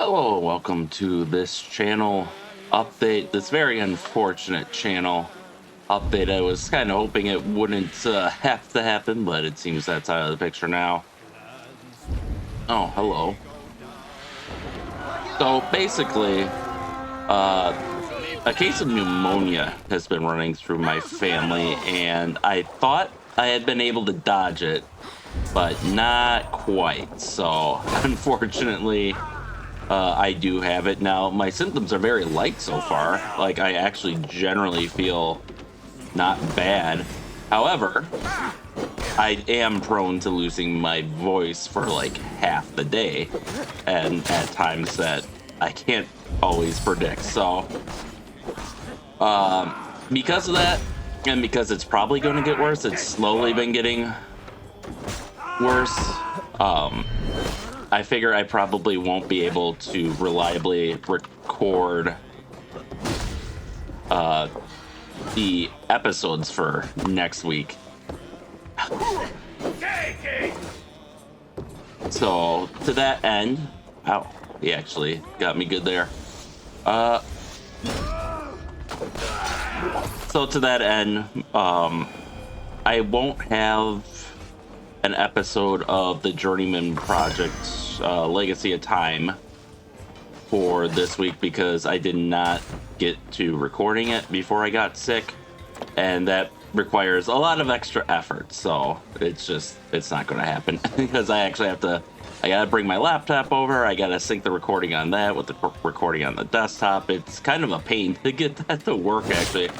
Hello, welcome to this channel update, this very unfortunate channel update. I was kind of hoping it wouldn't have to happen, but it seems that's out of the picture now. Oh, hello. So basically, a case of pneumonia has been running through my family, and I thought I had been able to dodge it, but not quite. So unfortunately, I do have it now. My symptoms are very light so far. Like, I actually generally feel not bad. However, I am prone to losing my voice for like half the day, and at times that I can't always predict. So, because of that, and because it's probably going to get worse, it's slowly been getting worse. I figure I probably won't be able to reliably record the episodes for next week. So to that end, ow, he actually got me good there. So to that end, I won't have an episode of the Journeyman Project Legacy of Time for this week because I did not get to recording it before I got sick, and that requires a lot of extra effort, so it's not going to happen because I gotta bring my laptop over, I gotta sync the recording on that with the recording on the desktop. It's kind of a pain to get that to work. Actually,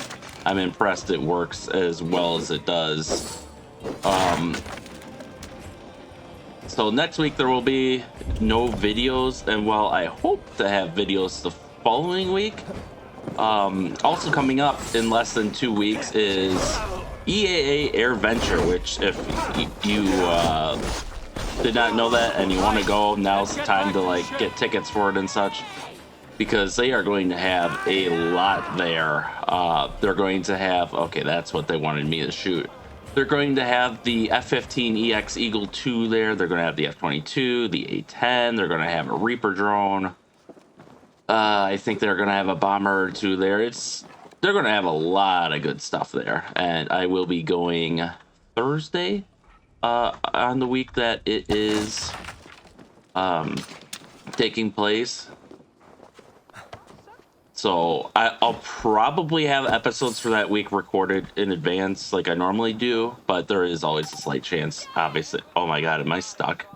I'm impressed it works as well as it does. So next week there will be no videos, and while I hope to have videos the following week, also coming up in less than 2 weeks is EAA Air Venture, which if you did not know that and you want to go, now's the time to like get tickets for it and such, because they are going to have a lot there. They're going to have, okay, that's what they wanted me to shoot. They're going to have the F-15EX Eagle 2 there. They're going to have the F-22, the A-10. They're going to have a Reaper drone. I think they're going to have a bomber or two there. They're going to have a lot of good stuff there. And I will be going Thursday on the week that it is taking place. So I'll probably have episodes for that week recorded in advance like I normally do, but there is always a slight chance, obviously. Oh my god, am I stuck?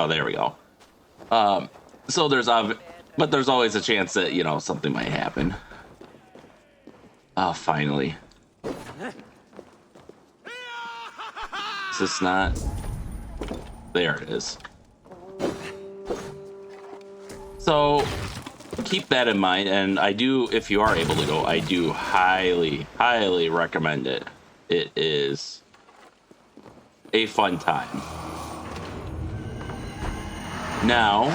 Oh, there we go. So there's always a chance that, you know, something might happen. Oh, finally. Is this not? There it is. So keep that in mind, and I do, if you are able to go, I do highly recommend it. It is a fun time. Now,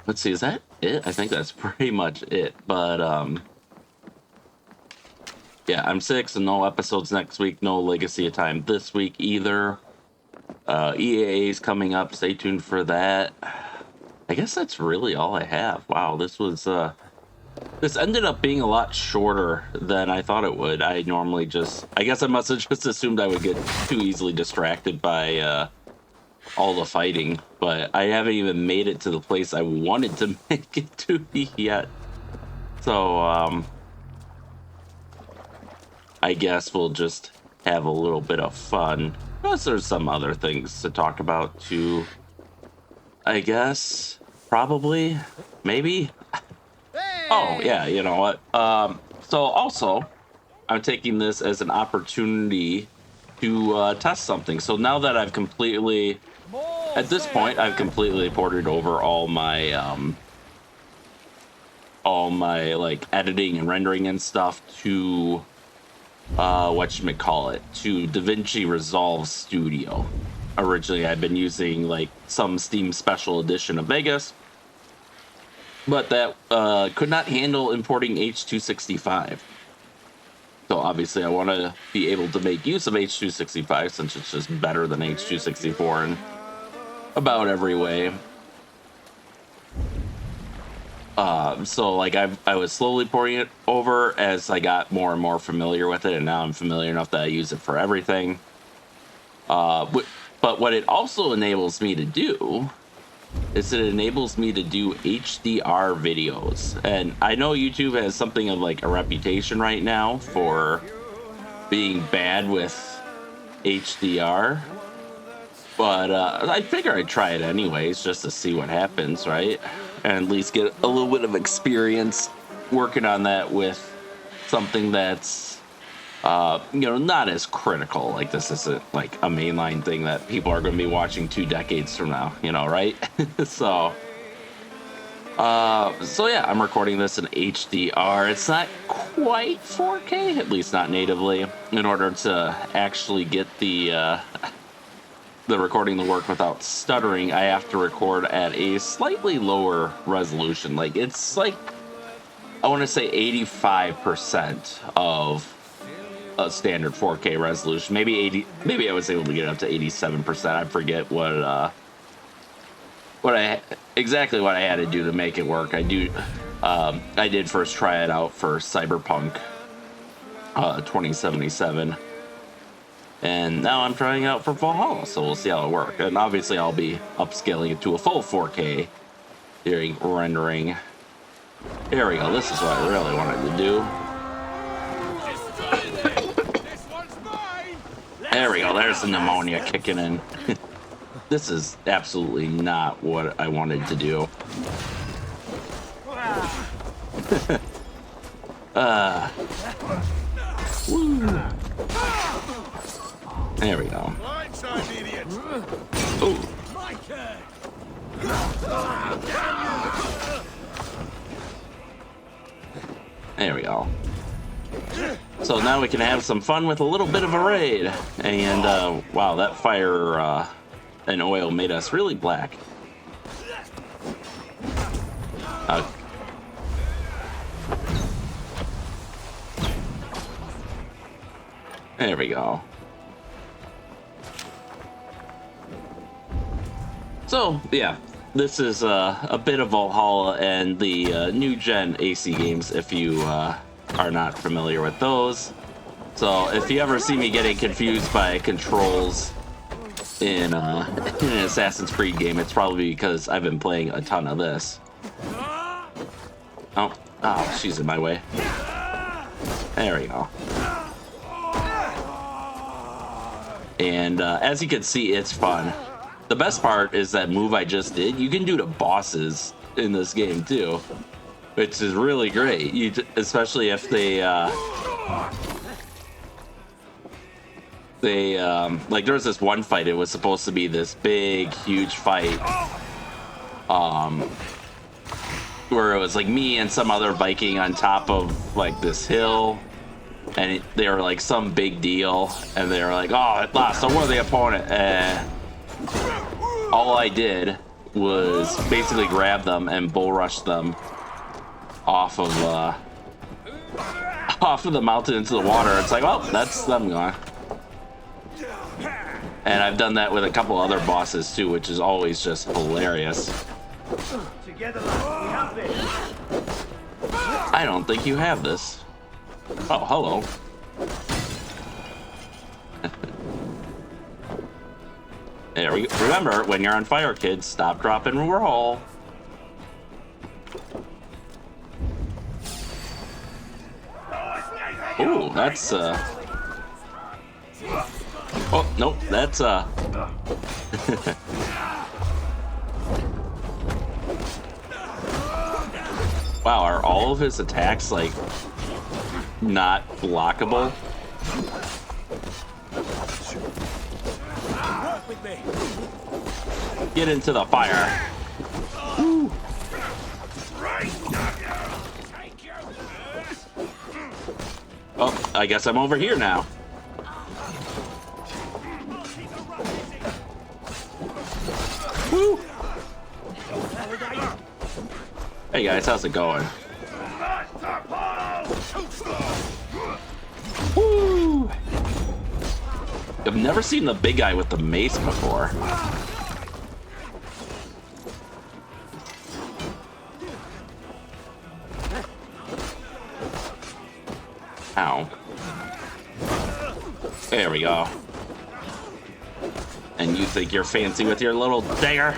let's see, is that it? I think that's pretty much it, but yeah, I'm sick, so no episodes next week, no Legacy of Time this week either. EAA is coming up, stay tuned for that. I guess that's really all I have. Wow, this ended up being a lot shorter than I thought it would. I guess I must have just assumed I would get too easily distracted by all the fighting, but I haven't even made it to the place I wanted to make it to yet. So, I guess we'll just have a little bit of fun. Plus, there's some other things to talk about too, I guess. Probably, maybe. Oh yeah, you know what? So also, I'm taking this as an opportunity to test something. So now that I've completely, at this point, I've completely ported over all my like editing and rendering and stuff to to DaVinci Resolve Studio. Originally, I've been using like some Steam Special Edition of Vegas, but that could not handle importing H.265. So obviously I want to be able to make use of H.265 since it's just better than H.264 in about every way. So like I was slowly porting it over as I got more and more familiar with it, and now I'm familiar enough that I use it for everything. But what it also enables me to do is it enables me to do HDR videos. And I know YouTube has something of like a reputation right now for being bad with HDR. But I figure I'd try it anyways, just to see what happens, right? And at least get a little bit of experience working on that with something that's, you know, not as critical. Like this isn't like a mainline thing that people are going to be watching 2 decades from now, you know, right? So yeah, I'm recording this in HDR. It's not quite 4K, at least not natively. In order to actually get the recording to work without stuttering, I have to record at a slightly lower resolution. Like it's like, I want to say 85% of a standard 4K resolution. Maybe I was able to get it up to 87%. I forget exactly what I had to do to make it work. I did first try it out for Cyberpunk 2077. And now I'm trying it out for Valhalla, so we'll see how it works. And obviously I'll be upscaling it to a full 4K during rendering. There we go, this is what I really wanted to do. There we go, there's the pneumonia kicking in. This is absolutely not what I wanted to do. Woo. There we go. Ooh. There we go. So now we can have some fun with a little bit of a raid. And wow, that fire and oil made us really black. There we go. So yeah, this is a bit of Valhalla and the new gen AC games, if you are not familiar with those. So if you ever see me getting confused by controls in an Assassin's Creed game, it's probably because I've been playing a ton of this. Oh, she's in my way. There we go. And as you can see, it's fun. The best part is that move I just did, you can do to bosses in this game too, which is really great. Especially if they like there was this one fight, it was supposed to be this big, huge fight, where it was like me and some other Viking on top of like this hill, and they were like some big deal, and they were like, oh, at last, so we're the opponent. And all I did was basically grab them and bull rush them off of the mountain into the water. It's like, well, that's them gone. And I've done that with a couple other bosses too, which is always just hilarious. Together, we have this. I don't think you have this. Oh, hello. There we go. Remember, when you're on fire, kids, stop, drop, and roll. Ooh, that's oh, nope, that's wow, are all of his attacks like not blockable? Get into the fire. Woo. Oh, I guess I'm over here now. Woo. Hey guys, how's it going? Woo. I've never seen the big guy with the mace before. There we go. And you think you're fancy with your little dagger?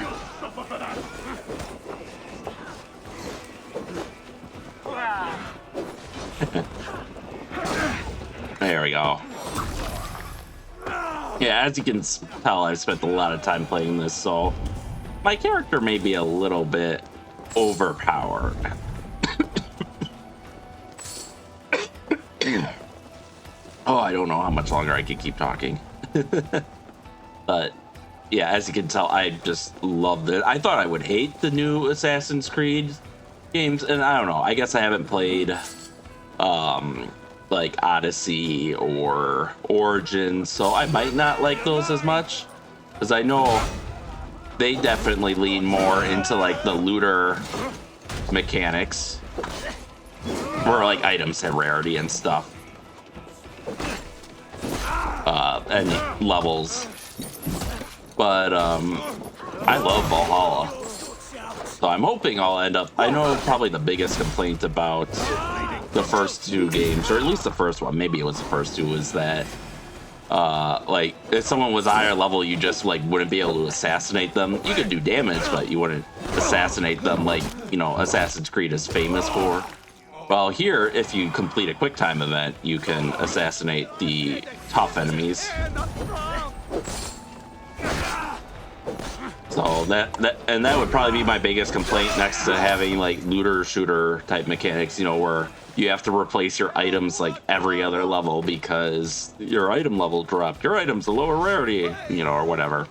There we go. Yeah, as you can tell, I've spent a lot of time playing this, so my character may be a little bit overpowered. Oh, I don't know how much longer I can keep talking. But yeah, as you can tell, I just loved it. I thought I would hate the new Assassin's Creed games, and I don't know. I guess I haven't played like Odyssey or Origins, so I might not like those as much, because I know they definitely lean more into like the looter mechanics, where like items have rarity and stuff, and levels. But I love Valhalla, so I'm hoping I'll end up. I know probably the biggest complaint about the first two games, or at least the first one, maybe it was the first two, was that like if someone was higher level, you just like wouldn't be able to assassinate them. You could do damage, but you wouldn't assassinate them like, you know, Assassin's Creed is famous for. Well, here, if you complete a quick time event, you can assassinate the tough enemies. So that would probably be my biggest complaint, next to having like looter shooter type mechanics, you know, where you have to replace your items like every other level because your item level dropped, your item's a lower rarity, you know, or whatever,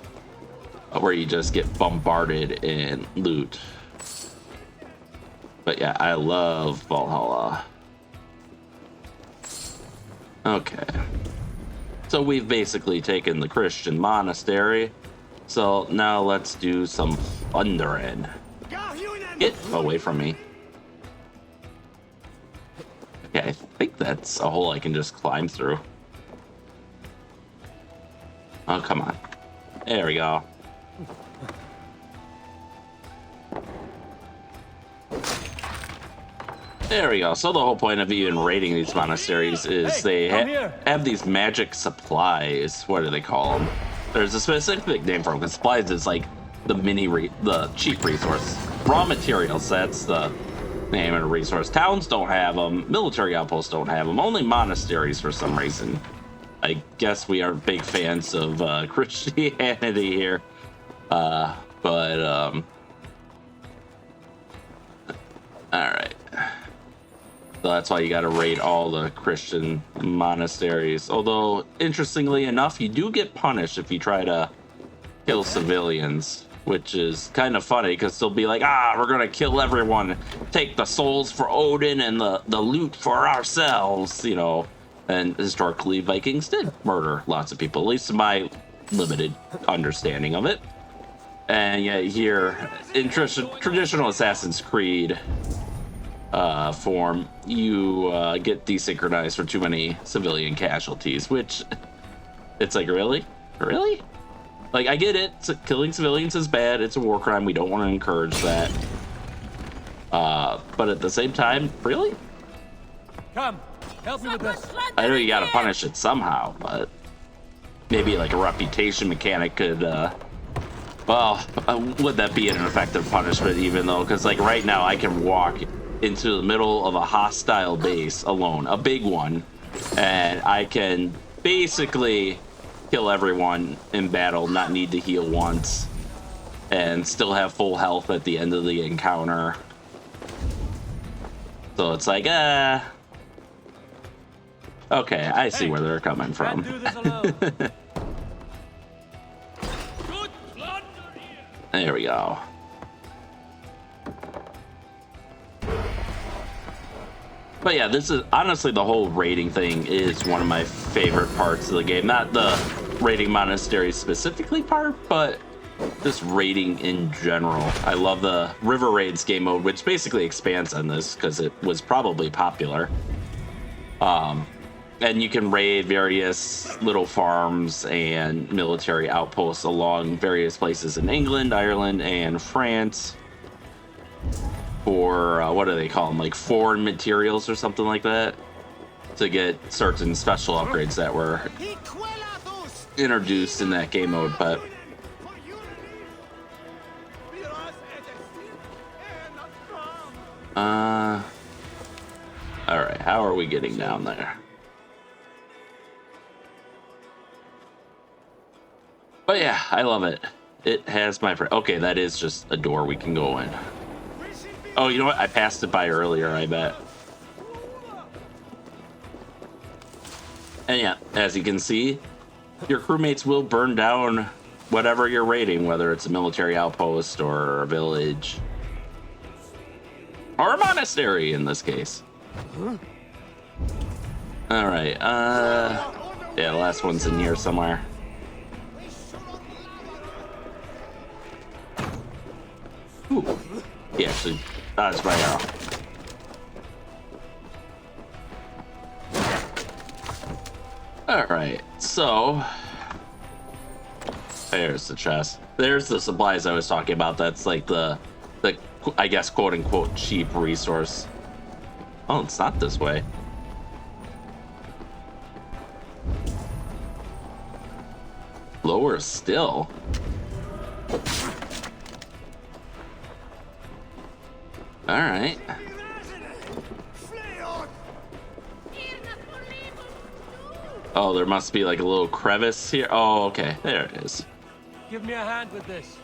where you just get bombarded in loot. But yeah, I love Valhalla. Okay, so we've basically taken the Christian monastery. So now let's do some plundering. Get away from me. Okay, I think that's a hole I can just climb through. Oh, come on. There we go. There we go. So the whole point of even raiding these monasteries is they have these magic supplies. What do they call them? There's a specific name for them, because supplies is like the cheap resource. Raw materials, that's the name of the resource. Towns don't have them. Military outposts don't have them. Only monasteries for some reason. I guess we are big fans of Christianity here. Alright. So that's why you gotta raid all the Christian monasteries. Although, interestingly enough, you do get punished if you try to kill civilians, which is kind of funny, because they'll be like, we're gonna kill everyone, take the souls for Odin and the loot for ourselves, you know. And historically, Vikings did murder lots of people, at least in my limited understanding of it. And yet here, in traditional Assassin's Creed form, you get desynchronized for too many civilian casualties, which it's like, really? Like, I get it, killing civilians is bad, it's a war crime, we don't want to encourage that, but at the same time, really? Come, help me with this. I know you gotta punish it somehow, but maybe like a reputation mechanic could would that be an effective punishment, even though, because like right now I can walk into the middle of a hostile base alone, a big one, and I can basically kill everyone in battle, not need to heal once, and still have full health at the end of the encounter. So it's like, okay, I see where they're coming from. There we go. But yeah, this is honestly, the whole raiding thing is one of my favorite parts of the game. Not the raiding monastery specifically part, but just raiding in general. I love the River Raids game mode, which basically expands on this because it was probably popular. And you can raid various little farms and military outposts along various places in England, Ireland, and France for, what do they call them, like foreign materials or something like that. to get certain special upgrades that were introduced in that game mode, but all right, how are we getting down there? But yeah, I love it. It has my friend. Okay, that is just a door we can go in. Oh, you know what? I passed it by earlier, I bet. And yeah, as you can see, your crewmates will burn down whatever you're raiding, whether it's a military outpost or a village. Or a monastery in this case. All right, yeah, the last one's in here somewhere. Ooh, he actually dodged my arrow. All right, so there's the chest. There's the supplies I was talking about. That's like the I guess quote unquote cheap resource. Oh, it's not this way. Lower still. All right. Oh, there must be like a little crevice here. Oh, okay, there it is. Give me a hand with this.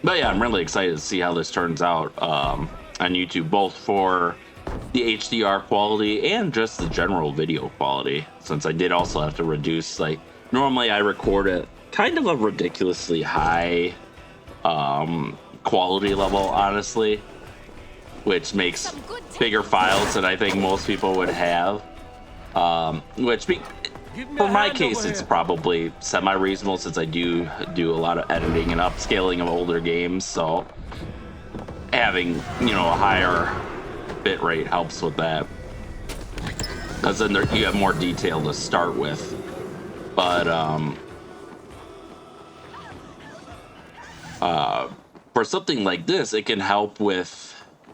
But yeah, I'm really excited to see how this turns out on YouTube, both for the HDR quality and just the general video quality, since I did also have to reduce, like, normally I record at kind of a ridiculously high quality level, honestly, which makes bigger files than I think most people would have, for my case, it's probably semi-reasonable, since I do a lot of editing and upscaling of older games, so having, you know, a higher bit rate helps with that, because then you have more detail to start with. But for something like this, it can help with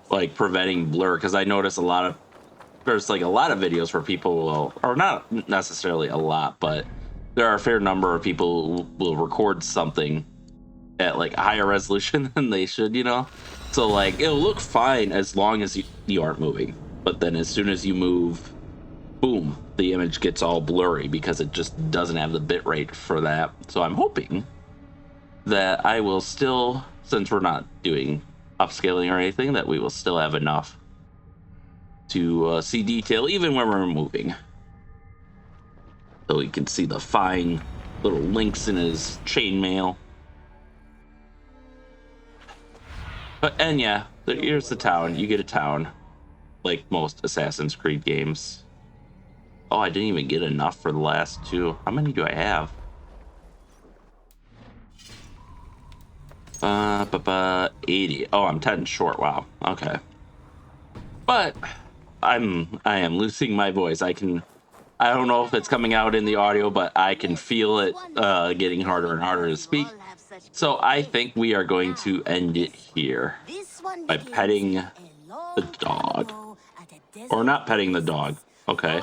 like preventing blur, because I notice there's like a lot of videos where people will, or not necessarily a lot, but there are a fair number of people who will record something at like a higher resolution than they should, you know? So like it'll look fine as long as you aren't moving. But then as soon as you move, boom, the image gets all blurry because it just doesn't have the bitrate for that. So I'm hoping that I will still, since we're not doing upscaling or anything, that we will still have enough to see detail even when we're moving, so we can see the fine little links in his chainmail. And yeah, here's the town. You get a town, like most Assassin's Creed games. Oh, I didn't even get enough for the last two. How many do I have? 80. Oh, I'm 10 short. Wow. Okay. But I am losing my voice. I don't know if it's coming out in the audio, but I can feel it getting harder and harder to speak. So I think we are going to end it here by petting the dog. Or not petting the dog. Okay.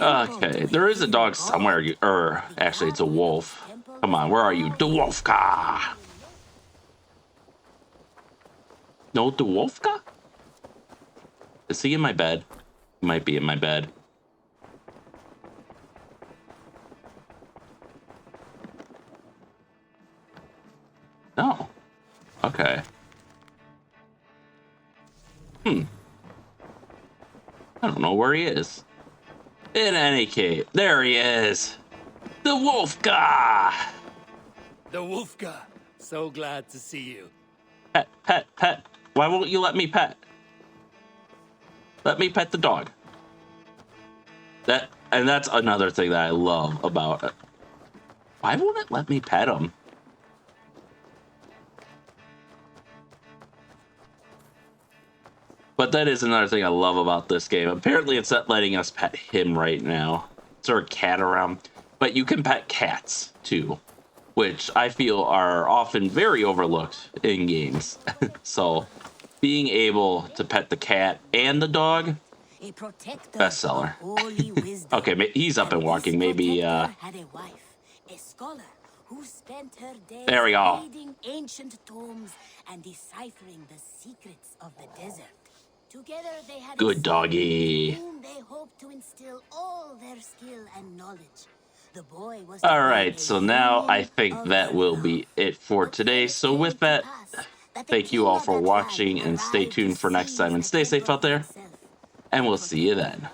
Okay, there is a dog somewhere. Or actually, it's a wolf. Come on, where are you? Dwolfka! No, Dwolfka? Is he in my bed? He might be in my bed. No. Okay. I don't know where he is. In any case, there he is. The Wolfka! The Wolfka. So glad to see you. Pet. Why won't you let me pet? Let me pet the dog. That's another thing that I love about it. Why won't it let me pet him? But that is another thing I love about this game. Apparently it's not letting us pet him right now. Is there a cat around? But you can pet cats too, which I feel are often very overlooked in games. So being able to pet the cat and the dog, A protector bestseller. of holy wisdom. Okay, he's up and walking. This Maybe, protector had a wife, a scholar, who spent her days there we go. reading ancient tomes and deciphering the secrets of the desert. Together they had Good a son doggy. in whom they hoped to instill all their skill and knowledge. The boy was All right, so now I think that will be it for today. So with that, thank you all for watching and stay tuned for next time. And stay safe out there, and we'll see you then.